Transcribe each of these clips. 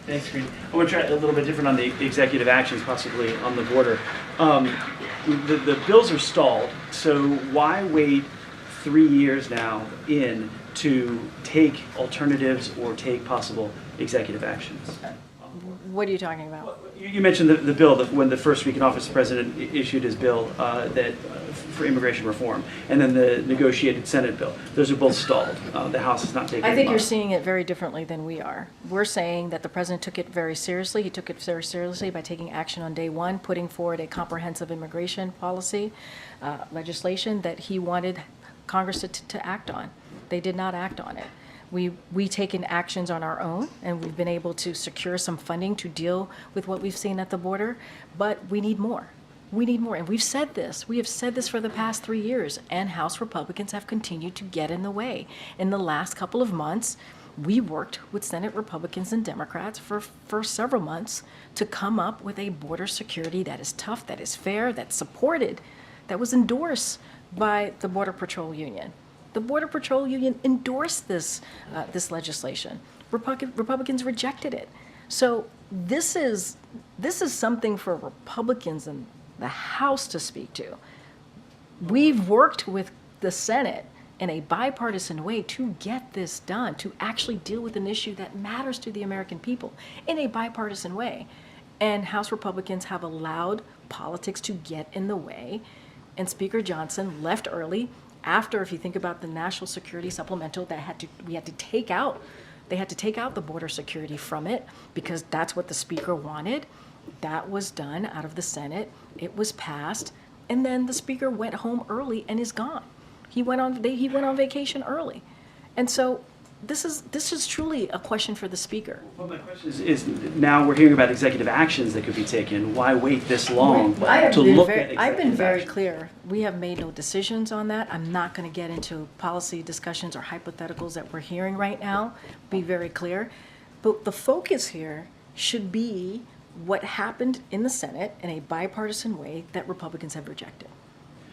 Thanks, Karine. I want to try a little bit different on the executive actions, possibly on the border. The bills are stalled, so why wait 3 years now in to take alternatives or take possible executive actions? What are you talking about? You mentioned the bill when the first week in office, the president issued his bill for immigration reform, and then the negotiated Senate bill. Those are both stalled. The House is not taking. I think you're seeing it very differently than we are. We're saying that the president took it very seriously. He took it very seriously by taking action on day one, putting forward a comprehensive immigration policy legislation that he wanted Congress to act on. They did not act on it. We taken actions on our own, and we've been able to secure some funding to deal with what we've seen at the border, but we need more. We need more, and we've said this. We have said this for the past 3 years, and House Republicans have continued to get in the way. In the last couple of months, we worked with Senate Republicans and Democrats for several months to come up with a border security that is tough, that is fair, that's supported, that was endorsed by the Border Patrol Union. The Border Patrol Union endorsed this legislation. Republicans rejected it. So this is something for Republicans in the House to speak to. We've worked with the Senate in a bipartisan way to get this done, to actually deal with an issue that matters to the American people in a bipartisan way. And House Republicans have allowed politics to get in the way. And Speaker Johnson left early. After, if you think about the national security supplemental they had to take out the border security from it because that's what the speaker wanted. That was done out of the Senate. It was passed, and then the speaker went home early and is gone. He went on vacation early, and so this is truly a question for the speaker. Well, my question is now we're hearing about executive actions that could be taken. Why wait this long to look at executive I've been very actions? clear. We have made no decisions on that. I'm not going to get into policy discussions or hypotheticals that we're hearing right now. Be very clear. But the focus here should be what happened in the Senate in a bipartisan way that Republicans have rejected.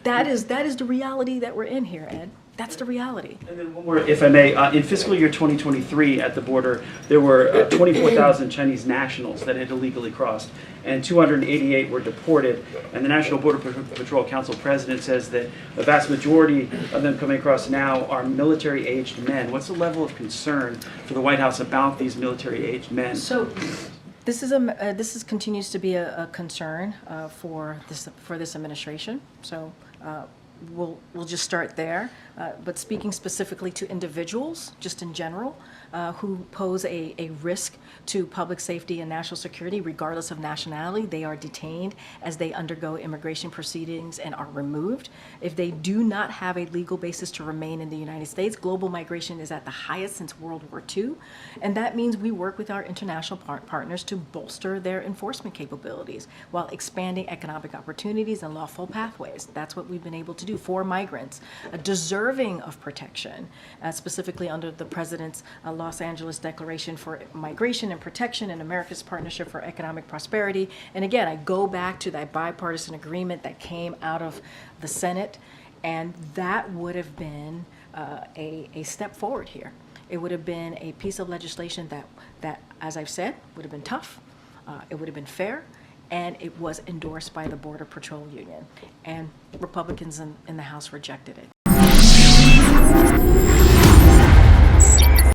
That is the reality that we're in here, Ed. That's the reality. And then one more, if I may. In fiscal year 2023 at the border, there were 24,000 Chinese nationals that had illegally crossed, and 288 were deported. And the National Border Patrol Council president says that the vast majority of them coming across now are military-aged men. What's the level of concern for the White House about these military-aged men? So this continues to be a concern for this administration. So we'll just start there. But speaking specifically to individuals, just in general, who pose a risk to public safety and national security, regardless of nationality, they are detained as they undergo immigration proceedings and are removed. If they do not have a legal basis to remain in the United States, global migration is at the highest since World War II. And that means we work with our international partners to bolster their enforcement capabilities while expanding economic opportunities and lawful pathways. That's what we've been able to do for migrants, deserving of protection, specifically under the President's Los Angeles Declaration for Migration and Protection and America's Partnership for Economic Prosperity. And again, I go back to that bipartisan agreement that came out of the Senate, and that would have been a step forward here. It would have been a piece of legislation that, as I've said, would have been tough, it would have been fair, and it was endorsed by the Border Patrol Union. And Republicans in the House rejected it.